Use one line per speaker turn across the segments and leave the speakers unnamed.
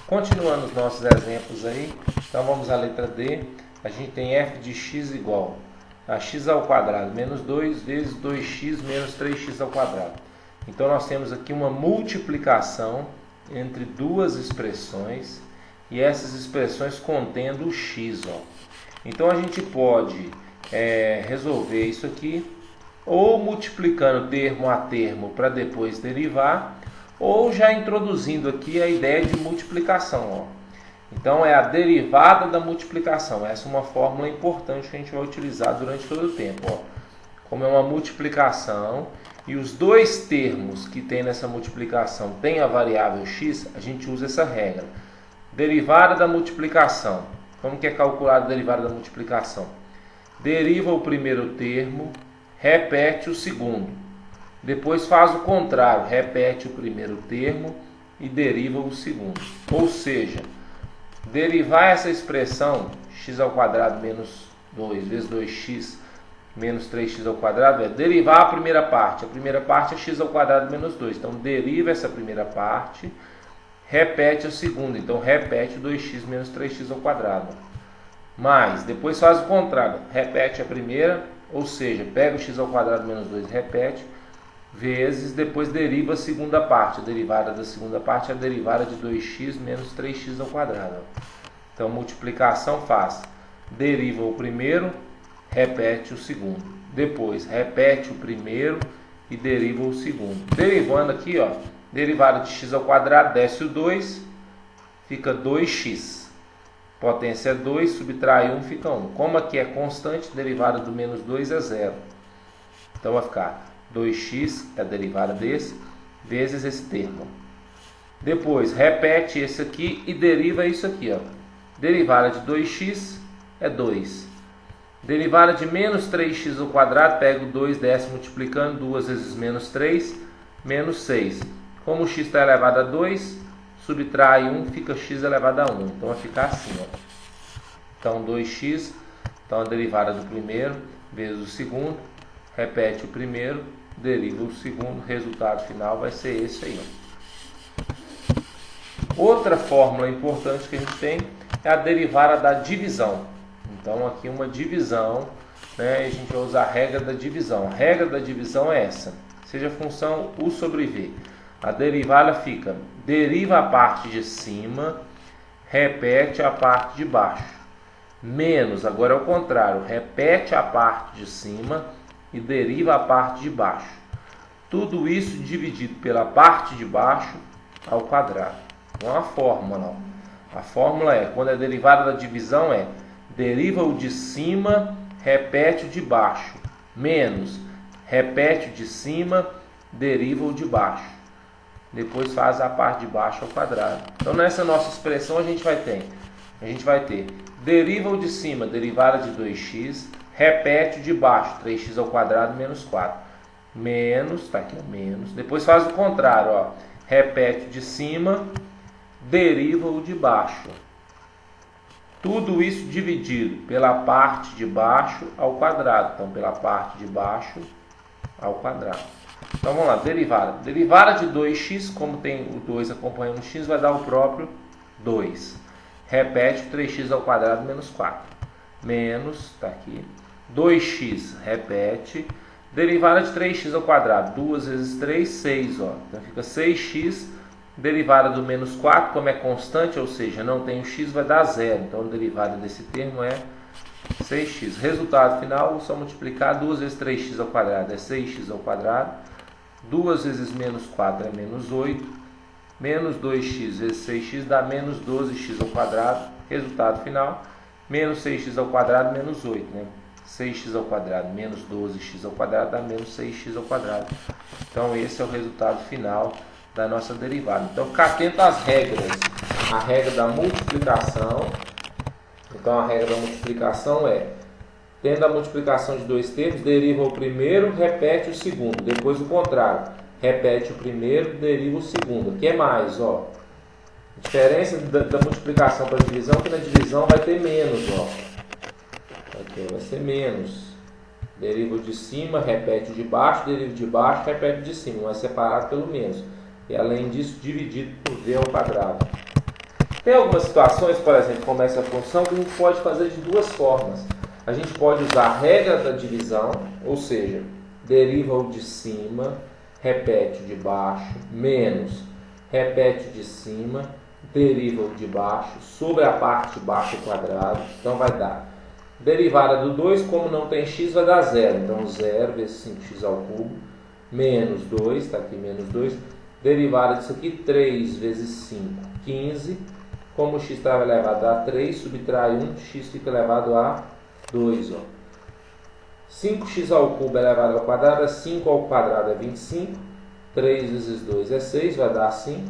Continuando os nossos exemplos aí, então vamos à letra D. A gente tem f de x igual a x ao quadrado menos 2 vezes 2x menos 3x ao quadrado. Então nós temos aqui uma multiplicação entre duas expressões e essas expressões contendo o x. Então a gente pode resolver isso aqui ou multiplicando termo a termo para depois derivar, ou já introduzindo aqui a ideia de multiplicação. Então é a derivada da multiplicação. Essa é uma fórmula importante que a gente vai utilizar durante todo o tempo. Como é uma multiplicação e os dois termos que tem nessa multiplicação tem a variável x, a gente usa essa regra. Derivada da multiplicação. Como que é calculada a derivada da multiplicação? Deriva o primeiro termo, repete o segundo. Depois faz o contrário, repete o primeiro termo e deriva o segundo. Ou seja, derivar essa expressão x ao quadrado menos 2 vezes 2x menos 3x ao quadrado é derivar a primeira parte. A primeira parte é x ao quadrado menos 2. Então, deriva essa primeira parte, repete a segunda. Então, repete 2x menos 3x ao quadrado. Mas, depois faz o contrário. Repete a primeira, ou seja, pega o x ao quadrado menos 2 e repete, vezes, depois deriva a segunda parte. A derivada da segunda parte é a derivada de 2x menos 3x ao quadrado. Então, multiplicação faz. Deriva o primeiro, repete o segundo. Depois, repete o primeiro e deriva o segundo. Derivando aqui, derivada de x ao quadrado, desce o 2, fica 2x. Potência é 2, subtrai 1, fica 1. Como aqui é constante, derivada do menos 2 é 0. Então, vai ficar 2x, é a derivada desse, vezes esse termo. Depois, repete esse aqui e deriva isso aqui. Derivada de 2x é 2. Derivada de menos 3x ao quadrado, pega o 2, desce multiplicando, 2 vezes menos 3, menos 6. Como o x está elevado a 2, subtrai 1, fica x elevado a 1. Então vai ficar assim. Então 2x, então a derivada do primeiro vezes o segundo, repete o primeiro, deriva o segundo, resultado final vai ser esse aí. Outra fórmula importante que a gente tem é a derivada da divisão. Então aqui uma divisão, a gente vai usar a regra da divisão. A regra da divisão é essa, seja a função u sobre v. A derivada fica, deriva a parte de cima, repete a parte de baixo. Menos, agora é o contrário, repete a parte de cima e deriva a parte de baixo. Tudo isso dividido pela parte de baixo ao quadrado. Não é uma fórmula, não. A fórmula é, quando a derivada da divisão é, deriva o de cima, repete o de baixo. Menos, repete o de cima, deriva o de baixo. Depois faz a parte de baixo ao quadrado. Então nessa nossa expressão a gente vai ter deriva o de cima, derivada de 2x, repete o de baixo, 3x ao quadrado menos 4. Menos, está aqui menos. Depois faz o contrário, repete o de cima, deriva o de baixo. Tudo isso dividido pela parte de baixo ao quadrado. Então, pela parte de baixo ao quadrado. Então, vamos lá, derivada. Derivada de 2x, como tem o 2 acompanhando o x, vai dar o próprio 2. Repete 3x ao quadrado menos 4. Menos, está aqui, 2x, repete. Derivada de 3x ao quadrado, 2 vezes 3, 6. Então, fica 6x. Derivada do menos 4, como é constante, ou seja, não tem o x, vai dar 0. Então, a derivada desse termo é 6x. Resultado final, só multiplicar 2 vezes 3x ao quadrado é 6x ao quadrado. 2 vezes menos 4 é menos 8. Menos 2x vezes 6x dá menos 12x ao quadrado. Resultado final, menos 6x ao quadrado menos 8. 6x ao quadrado menos 12x ao quadrado dá menos 6x ao quadrado. Então, esse é o resultado final da nossa derivada. Então, ficar atento às regras. A regra da multiplicação. Então, a regra da multiplicação é, tendo a multiplicação de dois termos, deriva o primeiro, repete o segundo. Depois o contrário. Repete o primeiro, deriva o segundo. Aqui é mais, A diferença da multiplicação para a divisão é que na divisão vai ter menos, Aqui vai ser menos. Deriva o de cima, repete o de baixo, deriva o de baixo, repete o de cima. Vai separado pelo menos. E além disso, dividido por v ao quadrado. Tem algumas situações, por exemplo, como essa função, que a gente pode fazer de duas formas. A gente pode usar a regra da divisão, ou seja, deriva o de cima, repete o de baixo, menos, repete o de cima, deriva o de baixo, sobre a parte de baixo quadrado. Então vai dar derivada do 2, como não tem x, vai dar 0. Então 0 vezes 5x ao cubo, menos 2, está aqui menos 2. Derivada disso aqui, 3 vezes 5, 15. Como o x estava elevado a 3, subtrai 1, x fica elevado a 2. 5x ao cubo elevado ao quadrado é 5 ao quadrado é 25. 3 vezes 2 é 6, vai dar 5.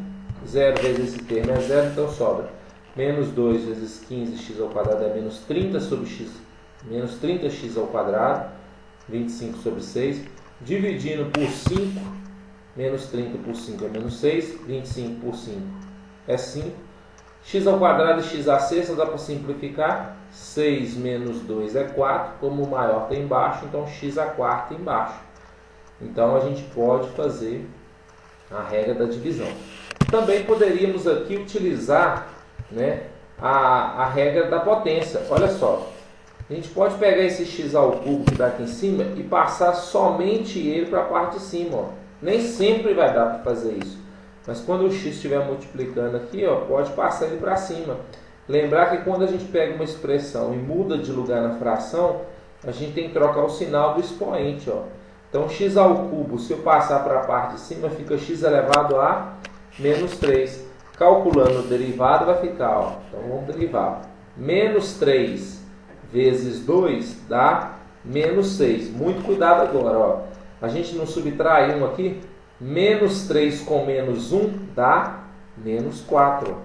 0 vezes esse termo é 0, então sobra. Menos 2 vezes 15x ao quadrado é menos 30 sobre x. Menos 30x ao quadrado, 25 sobre 6. Dividindo por 5, menos 30 por 5 é menos 6. 25 por 5 é 5. X ao quadrado e x à sexta dá para simplificar. 6 menos 2 é 4. Como o maior está embaixo, então x à quarta embaixo. Então a gente pode fazer a regra da divisão. Também poderíamos aqui utilizar, né, a regra da potência. Olha só, a gente pode pegar esse x ao cubo que está aqui em cima e passar somente ele para a parte de cima. Ó. Nem sempre vai dar para fazer isso. Mas quando o x estiver multiplicando aqui, ó, pode passar ele para cima. Lembrar que quando a gente pega uma expressão e muda de lugar na fração, a gente tem que trocar o sinal do expoente. Ó. Então x ao cubo, se eu passar para a parte de cima, fica x elevado a menos 3. Calculando o derivado vai ficar, ó, então vamos derivar. Menos 3 vezes 2 dá menos 6. Muito cuidado agora, ó. A gente não subtrai 1 aqui. Menos 3 com menos 1 dá menos 4.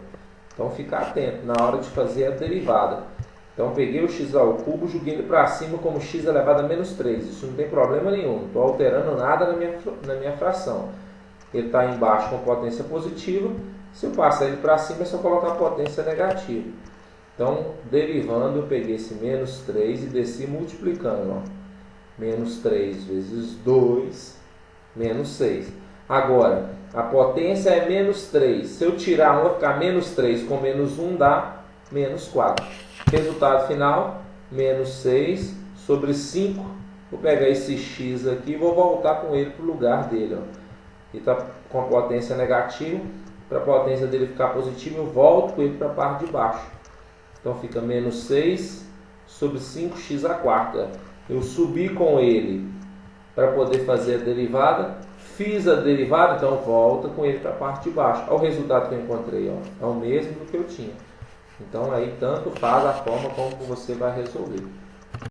Então fica atento na hora de fazer a derivada. Então peguei o x ao cubo, joguei ele para cima como x elevado a menos 3. Isso não tem problema nenhum, não estou alterando nada na minha fração. Ele está embaixo com potência positiva. Se eu passar ele para cima, é só colocar a potência negativa. Então, derivando, eu peguei esse menos 3 e desci multiplicando. Ó. Menos 3 vezes 2, menos 6. Agora, a potência é menos 3. Se eu tirar 1, vai ficar menos 3 com menos 1 dá menos 4. Resultado final, menos 6 sobre 5. Vou pegar esse x aqui e vou voltar com ele para o lugar dele. Ó. Ele está com a potência negativa. Para a potência dele ficar positiva, eu volto com ele para a parte de baixo. Então fica menos 6 sobre 5x à quarta. Eu subi com ele para poder fazer a derivada. Fiz a derivada, então volta com ele para a parte de baixo. Olha o resultado que eu encontrei. Ó. É o mesmo do que eu tinha. Então aí tanto faz a forma como você vai resolver.